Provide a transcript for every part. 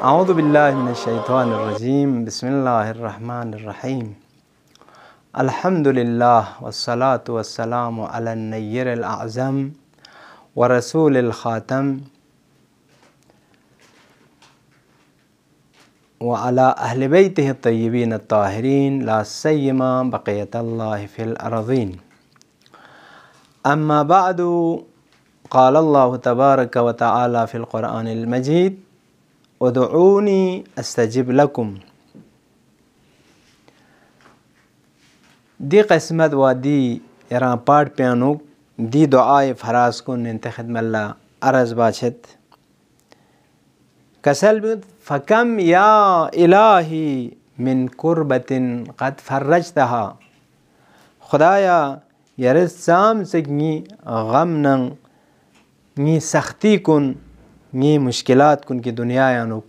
अऊज़ु बिल्लाहि मिनश्शैतानिर्रजीम बिस्मिल्लाहिर्रहमानिर्रहीम अल्हम्दुलिल्लाह वस्सलातु वस्सलामु अला नय्यिरिल अअज़म व रसूलिल ख़ातम व अला अहलि बैतिहि तय्यबीन अत्ताहिरीन ला सिय्यमा बक़ियतुल्लाहि फ़िल अर्ज़ीन। अम्मा बअदु क़ाल अल्लाहु तबारक व तआला फ़िल क़ुरआनिल मजीद उदऊनी अस्तजिब लकुम। दी क़िस्मत व दी यरा पाठ प्यानुक दी दुआए फराज कुन इंत खिदमल्ला अर्ज़ बाछत कसल फ़कम या इलाही मिन कुर्बतिन क़द फ़र्रजतहा। खुदाया यरस साम से गम नंग नी सख्ती कुन नी मुश्किलात कुन की दुनिया यानुक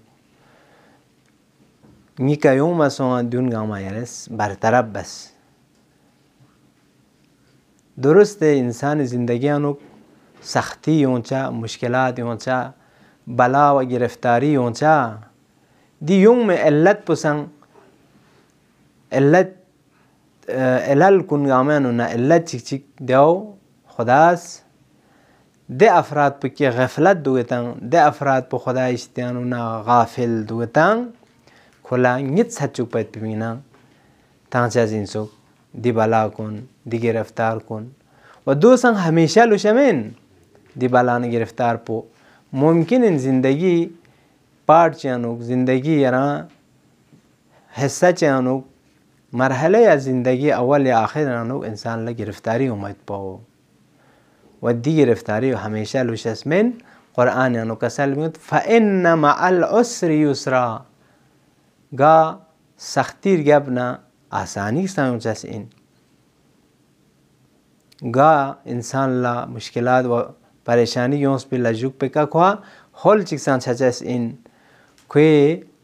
नी कयूम सोआ दुन गामा यरस बरतरफ बस दुरुस्त इंसान ज़िंदगी यानुक सख्ती ऊँचा मुश्किलात ऊँचा बला व गिरफ्तारी ऊँचा दी यूं में इल्लत पुसंग इल्लत इलल कुन गामानु ना इल्लत चिक चिक देव खुदास दे अफराद पे की गफलत दुगतांग दे अफराद पे खुदा इश्तियानु ना गाफिल दुगतांग खुला नित सच्चुक पैत पीना तांचा जिनसुक दी बला कुन दी गिरफ्तार कुन व दो संग हमेशा लुशमेन दी बला ने गिरफ्तार पो मुमकिन इन ज़िंदगी पार्ट चानुक ज़िंदगी यरा हिस्सा चानुक मरहले या ज़िंदगी अव्वल या आखिर अनुक इंसान ले गिरफ्तारी उम्मीद पाओ वद्दी गिरफ्तारी हमेशा लुशस्मिन क़ुरआन यानु कसल में फ़इन्न मअल उस्रि युस्रा गा सख्ती गबना आसानी से इन गा इंसान ला मुश्किलात व परेशानी योंस पे लजुक पे का खुआ होल चिकसान छचस इन खुए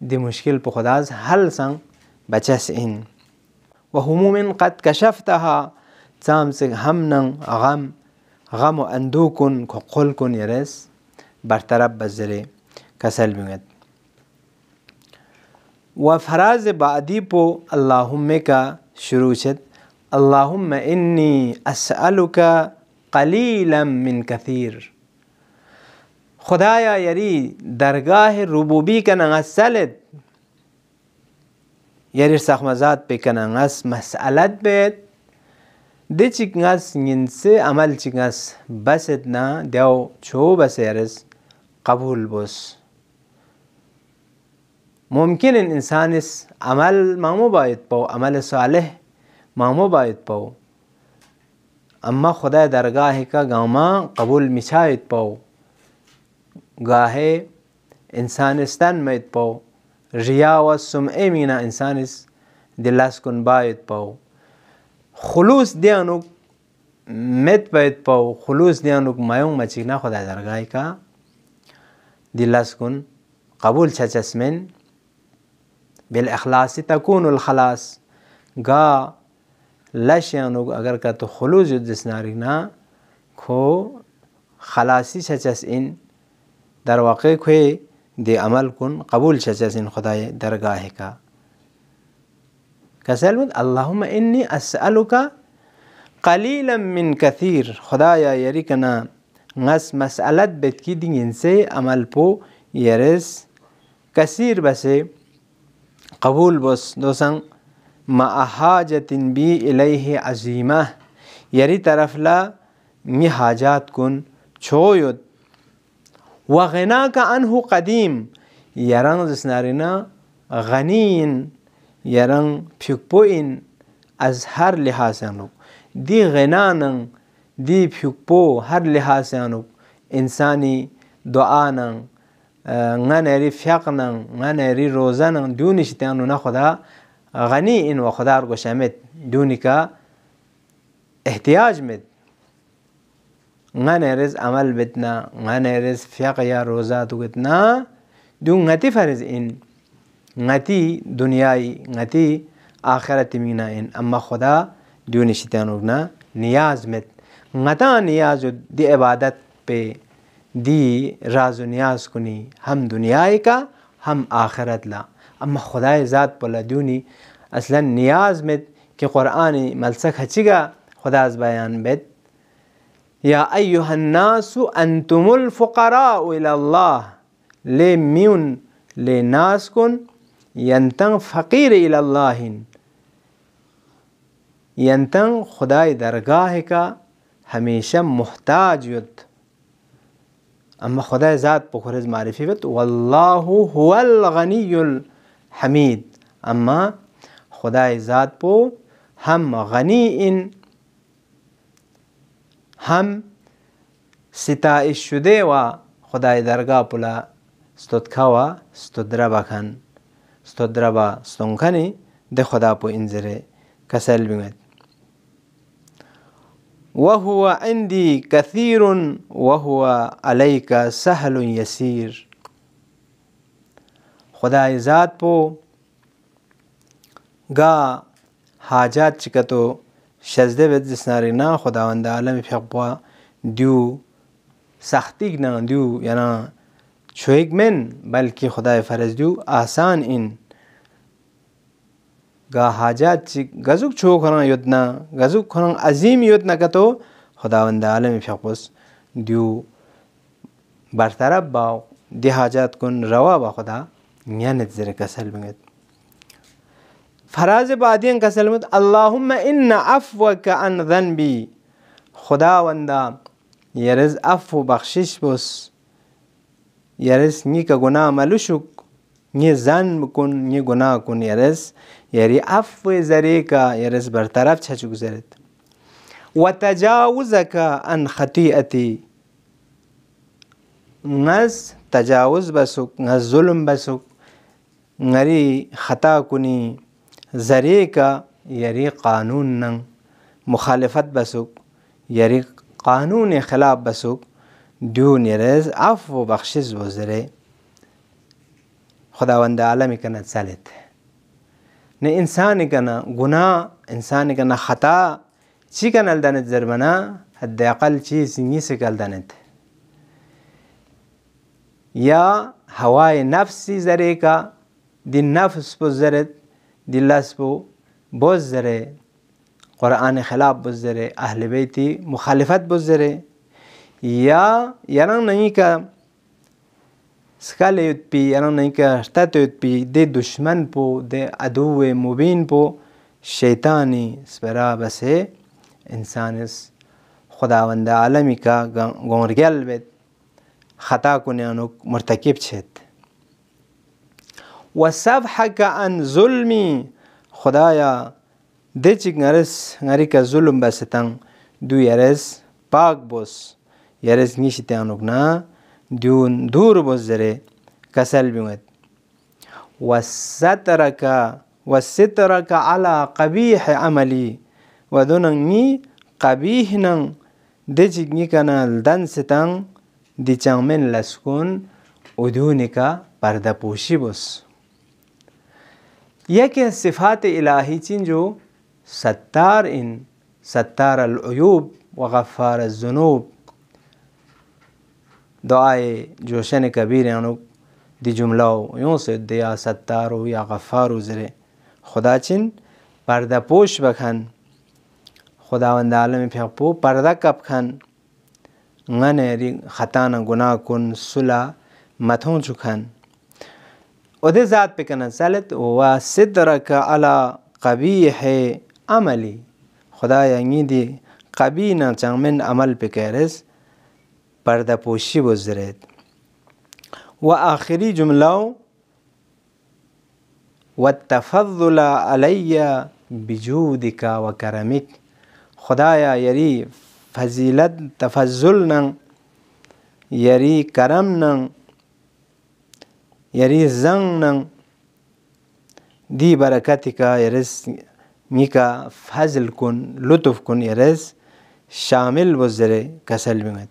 दी मुश्किल पे खुदाज हल संग बचस इन व हुमूमिन क़द कशफ़तहा चाम से हम नंग गम व अंदू कुन खुल कुन यरस बरतरफ बजरे कसल बिंगत व फराज बादी पो अल्लाहुम्मे का शुरू छत अल्लाहुम्मा इन्नी अस्अलुका क़लीलन मिन कसीर। खुदाया यरी दरगाह रुबूबी का नंगसलत यरी सखमजात पे का नंगस मसअलत बेत दे चिकंगस निनसे अमल चिकंगस बस इतना देव छो बस यरस कबूल बस मुमकिन इंसान इस अमल मामो बायत पाओ अमल सालेह मामो बायत पाओ अम्मा खुदा दरगाह का गामा कबूल मिछायत पाओ गाहे इंसान स्तन मैत पाओ रिया व सुमए मीना इंसान इस दिलास कुन बायत पाओ खुलूस दियानुक मेत पैत पाओ खुलूस दियानुक मायों मचिकना खुदा दरगाह का दिलास कुन कबूल छचस्मिन बिल अखलासी तकूनुल खलास गा लशयानुक अगर का तो खुलूस जिसनारिना खो खलासी छचस इन दर वाक़े खुए दे अमल कुन कबूल छचस इन खुदाए दरगाह का कसल अल्लाहुम्मा इन्नी अस्अलुका क़लीलन मिन कसीर। खुदाया यरी कना ngस मसअलत बेत की दिन इनसे अमल पो यरस कसीर बसे कबूल बस दोसंग माहाजतिन बी इलैहि अज़ीमा यरी तरफला मी हाजात कुन छोयुत व गना का अनहु कदीम यरंग जिसनारिना गनीन यरंग फ्युकपोइन अज हर लिहाज से अनुक दी गनानंग दी फ्युकपो हर लिहाज से अनुक इंसानी दुआनंग ngane fiaqnan ngane rozanan duni shitanu na खुदा गनी इन व खुदा को शमित दूनी का एहतियाज में ngane रिज अमल बितना ngane रिज फिaq या रोज़ा तो कितना दूं ngati फर्ज इन ngati दुनियाई ngati आखिरत मीना इन अम्मा खुदा दूनी शैतानु ना नियाज में ngata नियाज दी इबादत पे दी राज़ नियाज कुनी हम दुनियाई का هم آخرت لا. اما خدای ذات پلا دیونی اصلا نیاز مد که قرآنی ملسک هچیگا خدا از بیان بد یا ایها الناس انتم الفقراء الى الله لی میون لی ناس کن ینتن فقیر الى الله ینتن خدای درگاه کا همیشه محتاج ید. اما خدای ذات بخورز معرفی بد والله هو الغنی الحمید. اما خدای ذات پو هم غنی این هم ستایش شده و خدای درگاه پلا ستودکا و ستودربا کن ستودربا ستونکنی ده خدا پو انزره کسل بینید. وهو عندي كثير وهو عليك سهل يسير. خدای ذات پو گا حاجات چکتو شزده بد جسنارینا خداوند عالم فقبا دیو سختیگ نه دیو یعنی چویگ من بلکه خدای فرض دیو آسان این گا حاجات چی گزوک چو کنن یدنا گزوک کنن عظیم یدنا کتو خداوند عالم فقبس دیو برطرف با دی حاجات کن روا با خدا میانت زیر کسل بگید. فراز بعدین کسل بگید اللهم ان عفوک عن ذنبی. خداوندا یرز عفو بخشش بس یرز نی که گناه ملوشک نی ذنب کن نی گناه کن یرز یری عفو زری کا یرز برطرف چچک زرد. و تجاوزک عن خطیئتی. نز تجاوز بسک نز ظلم بسک نری خطا کنی زری کا یری قانون نن مخالفت بسک یری قانون خلاف بسک دیون یرز عفو بخشش بزره خداوند عالمی کند سالت نه انسانی کنا گناه انسانی کنا خطا چی کنال دانت زربنا حد اقل چیز نیست کال دانت یا هوای نفسی زره کا دی نفس بزرد دی لسبو بزره قرآن خلاف بزره اهل بیتی مخالفت بزره یا یران نہیں کا سکاله یود پی یران نہیں کا اشتات یود پی دی دشمن پو دی عدو مبین پو شیطانی سپرا بسه انسانس خداوند عالمی کا گونرگل بید خطا کنه انو مرتکب چید. و صفحک عن ظلمی. خدایا ده چی نری که ظلم بستن دو یرز پاک بس یرز نیشتی انوک نا دیون دور بس زره کسل بیمد. و سترک علی قبیح عملی. و دونن نی قبیح نن ده چی نی کنال دن ستن دی چنگمن لسکون ادونی کا پرده پوشی بس. یکی صفات الہی چین جو ستار ان ستار العیوب و غفار الذنوب دعای جوشن کبیر یعنی دی جملو یون سے دیا ستارو یا غفارو زره خدا چین پرده پوش بکن خداوند عالم پیغپو پرده کب کن غنری خطانا گناه کن صلح متون چکن اده ذات پکنن سالت و صدرک علی قبیح عملی. خدایا نی دی قبینا چنگمن عمل پکرس پرده پوشی بزرد. و آخری جملو و التفضل علی بجودک و کرمک. خدایا یری فضیلت تفضل نن یری کرم نن یری زنگ نن دی برکتی کا یرس میکا فضل کن لطف کن یرس شامل بزره کسل بینید.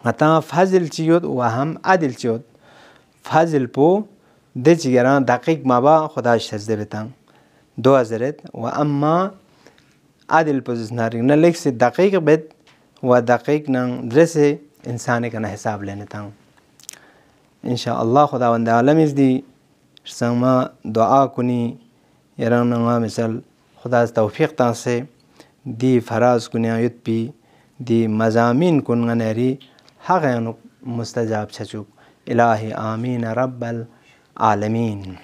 حتی فضل چیود و هم عدل چیود. فضل پو ده چیگران دقیق مابا خداش تزده بتن دو ازرد و اما عدل پوزیس ناری نه لیکس دقیق بد و دقیق نن درس انسانی کنا حساب لینے تاں. इंशाअल्लाह खुदावंद आलम इस दी संगमा दुआ कुनी यरंगा मिसल खुदा तौफीक ता से दी फराज कुनी आयत पी दी मजामीन कुन गनेरी हक़ मुस्तजाब छचुक इलाही आमीन रब्बल आलमीन।